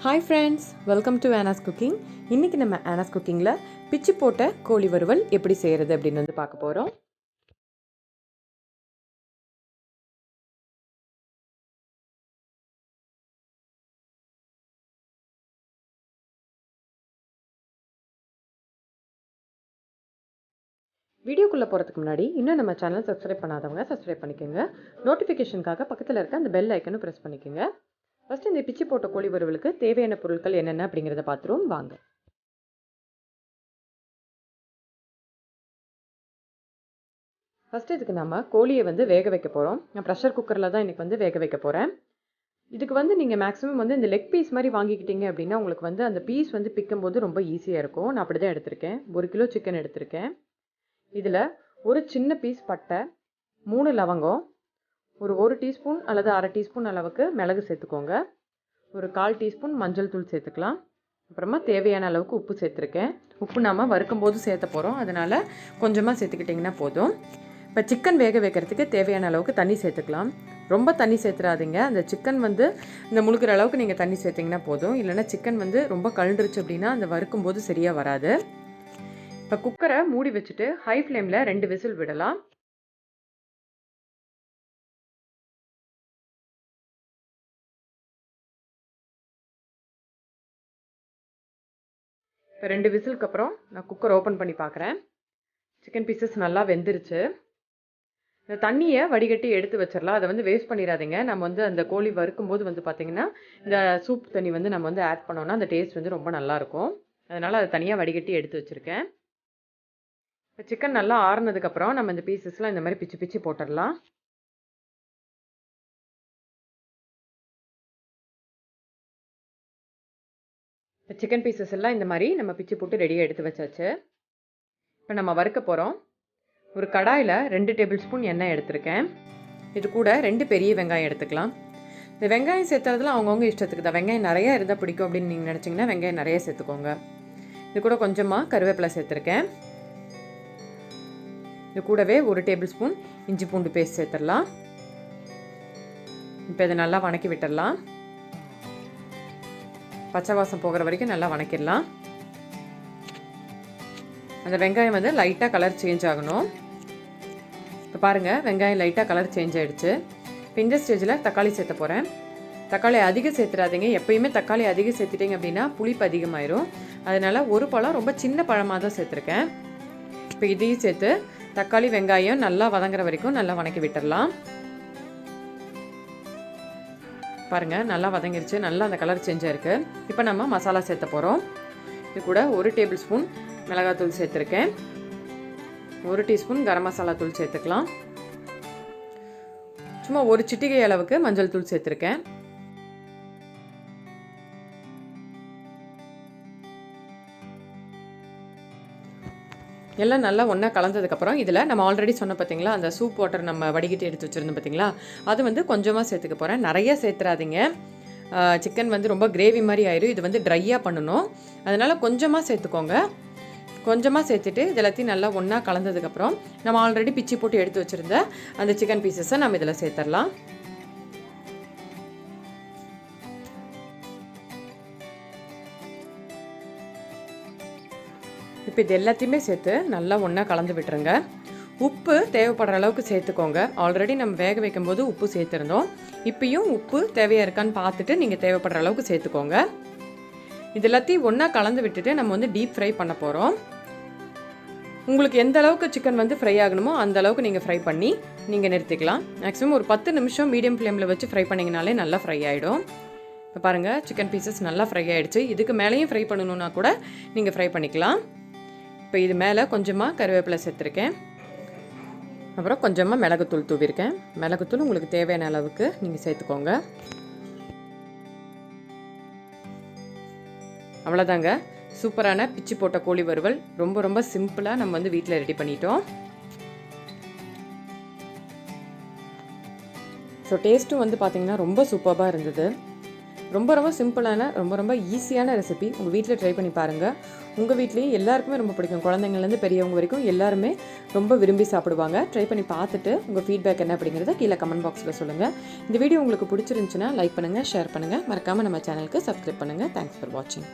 Hi friends, welcome to Anna's Cooking. இன்னைக்கு நம்ம Anna's Cookingல பிச்சு போட்ட கோழி வறுவல் எப்படி செய்யறது அப்படின்னு வந்து பார்க்க போறோம். வீடியோக்குள்ள போறதுக்கு முன்னாடி இன்னும் நம்ம சேனல் சப்ஸ்கிரைப் பண்ணாதவங்க சப்ஸ்கிரைப் பண்ணிக்கோங்க. நோட்டிஃபிகேஷனுக்காக பக்கத்துல இருக்க அந்த பெல் ஐக்கனை பிரஸ் பண்ணிக்கோங்க. ஃபர்ஸ்ட் இந்த பிச்சு போட்ட கோழி வறுவலுக்கு தேவையான பொருட்கள் என்னென்ன அப்படிங்கறத பார்த்துருவோம் வாங்க. ஃபர்ஸ்ட் இதுக்கு நம்ம கோழியை வந்து வேக வைக்க போகிறோம். நான் ப்ரெஷர் குக்கரில் தான் இன்றைக்கி வந்து வேக வைக்க போகிறேன். இதுக்கு வந்து நீங்கள் மேக்ஸிமம் வந்து இந்த லெக் பீஸ் மாதிரி வாங்கிக்கிட்டீங்க அப்படின்னா உங்களுக்கு வந்து அந்த பீஸ் வந்து பிக்கும்போது ரொம்ப ஈஸியாக இருக்கும். நான் அப்படி தான் எடுத்திருக்கேன். 1 கிலோ சிக்கன் எடுத்திருக்கேன். இதில் ஒரு சின்ன பீஸ் பட்டை, 3 லவங்கம், ஒரு டீஸ்பூன் அல்லது அரை டீஸ்பூன் அளவுக்கு மிளகு சேர்த்துக்கோங்க. ஒரு 1/4 டீஸ்பூன் மஞ்சள் தூள் சேர்த்துக்கலாம். அப்புறமா தேவையான அளவுக்கு உப்பு சேர்த்துருக்கேன். உப்பு நாம் வறுக்கும் போது சேர்த்த போகிறோம், அதனால் கொஞ்சமாக சேர்த்துக்கிட்டிங்கன்னா போதும். இப்போ சிக்கன் வேக வைக்கிறதுக்கு தேவையான அளவுக்கு தண்ணி சேர்த்துக்கலாம். ரொம்ப தண்ணி சேர்த்துறாதீங்க. அந்த சிக்கன் வந்து இந்த முழுக்கிற அளவுக்கு நீங்கள் தண்ணி சேர்த்திங்கன்னா போதும். இல்லைனா சிக்கன் வந்து ரொம்ப கழுந்துருச்சு அப்படின்னா அந்த வறுக்கும் போது சரியாக வராது. இப்போ குக்கரை மூடி வச்சுட்டு ஹை ஃப்ளேமில் 2 விசில் விடலாம். இப்போ 2 விசிலுக்கு அப்புறம் நான் குக்கர் ஓப்பன் பண்ணி பார்க்குறேன். சிக்கன் பீசஸ் நல்லா வெந்துருச்சு. இந்த தண்ணியை வடிகட்டி எடுத்து வச்சிடலாம். அதை வந்து வேஸ்ட் பண்ணிடாதீங்க. நம்ம வந்து அந்த கோழி வறுக்கும் போது வந்து பார்த்திங்கன்னா இந்த சூப் தண்ணி வந்து நம்ம வந்து ஆட் பண்ணோன்னா அந்த டேஸ்ட் வந்து ரொம்ப நல்லாயிருக்கும். அதனால் அதை தனியாக வடிகட்டி எடுத்து வச்சுருக்கேன். இப்போ சிக்கன் நல்லா ஆறுனதுக்கப்புறம் நம்ம இந்த பீசஸ்லாம் இந்த மாதிரி பிச்சு பிச்சு போட்டுடலாம். இப்போ சிக்கன் பீசஸ் எல்லாம் இந்த மாதிரி நம்ம பிச்சு போட்டு ரெடியாக எடுத்து வச்சாச்சு. இப்போ நம்ம வறுக்க போகிறோம். ஒரு கடாயில் 2 டேபிள் ஸ்பூன் எண்ணெய் எடுத்திருக்கேன். இது கூட 2 பெரிய வெங்காயம் எடுத்துக்கலாம். இந்த வெங்காயம் சேர்த்துறதுலாம் அவங்கவுங்க இஷ்டத்துக்கு தான். வெங்காயம் நிறையா இருந்தால் பிடிக்கும் அப்படின்னு நீங்கள் நினச்சிங்கன்னா வெங்காயம் நிறைய சேர்த்துக்கோங்க. இது கூட கொஞ்சமாக கருவேப்பிலை சேர்த்துருக்கேன். இது கூடவே 1 டேபிள் ஸ்பூன் இஞ்சி பூண்டு பேஸ்ட் சேர்த்துடலாம். இப்போ இதை நல்லா வணக்கி விட்டுடலாம். பச்சை வாசம் போகிற வரைக்கும் நல்லா வணக்கிடலாம். அந்த வெங்காயம் வந்து லைட்டாக கலர் சேஞ்ச் ஆகணும். இப்போ பாருங்கள், வெங்காயம் லைட்டாக கலர் சேஞ்ச் ஆகிடுச்சு. இப்போ இந்த ஸ்டேஜில் தக்காளி சேர்த்த போகிறேன். தக்காளி அதிகம் சேர்த்துறாதீங்க. எப்பயுமே தக்காளி அதிகம் சேர்த்துட்டிங்க அப்படின்னா புளிப்பு அதிகமாயிரும். அதனால் ஒரு பழம் ரொம்ப சின்ன பழமாக தான் சேர்த்துருக்கேன். இப்போ இதையும் சேர்த்து தக்காளி வெங்காயம் நல்லா வதங்குற வரைக்கும் நல்லா வணக்கி விட்டுடலாம். பாருங்கள், நல்லா வதங்கிருச்சு. நல்லா அந்த கலர் சேஞ்ச் ஆயிருக்கு. இப்போ நம்ம மசாலா சேர்த்த போகிறோம். இது கூட 1 டேபிள் ஸ்பூன் மிளகாத்தூள் சேர்த்துருக்கேன். 1 டீஸ்பூன் கரம் மசாலா தூள் சேர்த்துக்கலாம். சும்மா ஒரு சிட்டிகை அளவுக்கு மஞ்சள் தூள் சேர்த்துருக்கேன். எல்லாம் நல்லா ஒன்றா கலந்ததுக்கப்புறம் இதில் நம்ம ஆல்ரெடி சொன்ன பார்த்தீங்களா அந்த சூப் வாட்டர் நம்ம வடிகட்டி எடுத்து வச்சுருந்தோம் பார்த்தீங்களா, அது வந்து கொஞ்சமாக சேர்த்துக்க போகிறேன். நிறைய சேர்த்துறாதீங்க. சிக்கன் வந்து ரொம்ப கிரேவி மாதிரி ஆயிடும். இது வந்து ட்ரையாக பண்ணணும். அதனால் கொஞ்சமாக சேர்த்துக்கோங்க. கொஞ்சமாக சேர்த்துட்டு இது எல்லாத்தையும் நல்லா ஒன்றா கலந்ததுக்கப்புறம் நம்ம ஆல்ரெடி பிச்சு போட்டு எடுத்து வச்சுருந்த அந்த சிக்கன் பீசஸை நம்ம இதில் சேர்த்துடலாம். இப்போ இது எல்லாத்தையுமே சேர்த்து நல்லா ஒன்றா கலந்து விட்டுருங்க. உப்பு தேவைப்படுற அளவுக்கு சேர்த்துக்கோங்க. ஆல்ரெடி நம்ம வேக வைக்கும்போது உப்பு சேர்த்துருந்தோம். இப்பயும் உப்பு தேவையாக இருக்கான்னு பார்த்துட்டு நீங்கள் தேவைப்படுற அளவுக்கு சேர்த்துக்கோங்க. இது எல்லாத்தையும் ஒன்றா கலந்து விட்டுட்டு நம்ம வந்து டீப் ஃப்ரை பண்ண போகிறோம். உங்களுக்கு எந்த அளவுக்கு சிக்கன் வந்து ஃப்ரை ஆகணுமோ அந்த அளவுக்கு நீங்கள் ஃப்ரை பண்ணி நீங்கள் நிறுத்திக்கலாம். மேக்ஸிமம் ஒரு 10 நிமிஷம் மீடியம் ஃப்ளேமில் வச்சு ஃப்ரை பண்ணிங்கனாலே நல்லா ஃப்ரை ஆகிடும். இப்போ பாருங்கள், சிக்கன் பீசஸ் நல்லா ஃப்ரை ஆகிடுச்சு. இதுக்கு மேலேயும் ஃப்ரை பண்ணணுன்னா கூட நீங்கள் ஃப்ரை பண்ணிக்கலாம். இப்போ இது மேலே கொஞ்சமாக கருவேப்பிலை சேர்த்துருக்கேன். அப்புறம் கொஞ்சமாக மிளகுத்தூள் தூவிருக்கேன். மிளகுத்தூள் உங்களுக்கு தேவையான அளவுக்கு நீங்கள் சேர்த்துக்கோங்க. அவ்வளோதாங்க, சூப்பரான பிச்சு போட்ட கோழி வறுவல் ரொம்ப ரொம்ப சிம்பிளாக நம்ம வந்து வீட்டில் ரெடி பண்ணிட்டோம். ஸோ டேஸ்ட்டும் வந்து பார்த்திங்கன்னா ரொம்ப சூப்பராக இருந்தது. ரொம்ப ரொம்ப சிம்பிளான ரொம்ப ஈஸியான ரெசிபி. உங்கள் வீட்டில் ட்ரை பண்ணி பாருங்கள். உங்கள் வீட்லேயும் எல்லாருக்குமே ரொம்ப பிடிக்கும். குழந்தைங்கள்லேருந்து பெரியவங்க வரைக்கும் எல்லாருமே ரொம்ப விரும்பி சாப்பிடுவாங்க. ட்ரை பண்ணி பார்த்துட்டு உங்கள் ஃபீட்பேக் என்ன அப்படிங்கிறத கீழே கமெண்ட் பாக்ஸில் சொல்லுங்கள். இந்த வீடியோ உங்களுக்கு பிடிச்சிருந்துச்சுன்னா லைக் பண்ணுங்கள், ஷேர் பண்ணுங்கள். மறக்காமல் நம்ம சேனலுக்கு சப்ஸ்கிரைப் பண்ணுங்கள். தேங்க்ஸ் ஃபார் வாட்சிங்.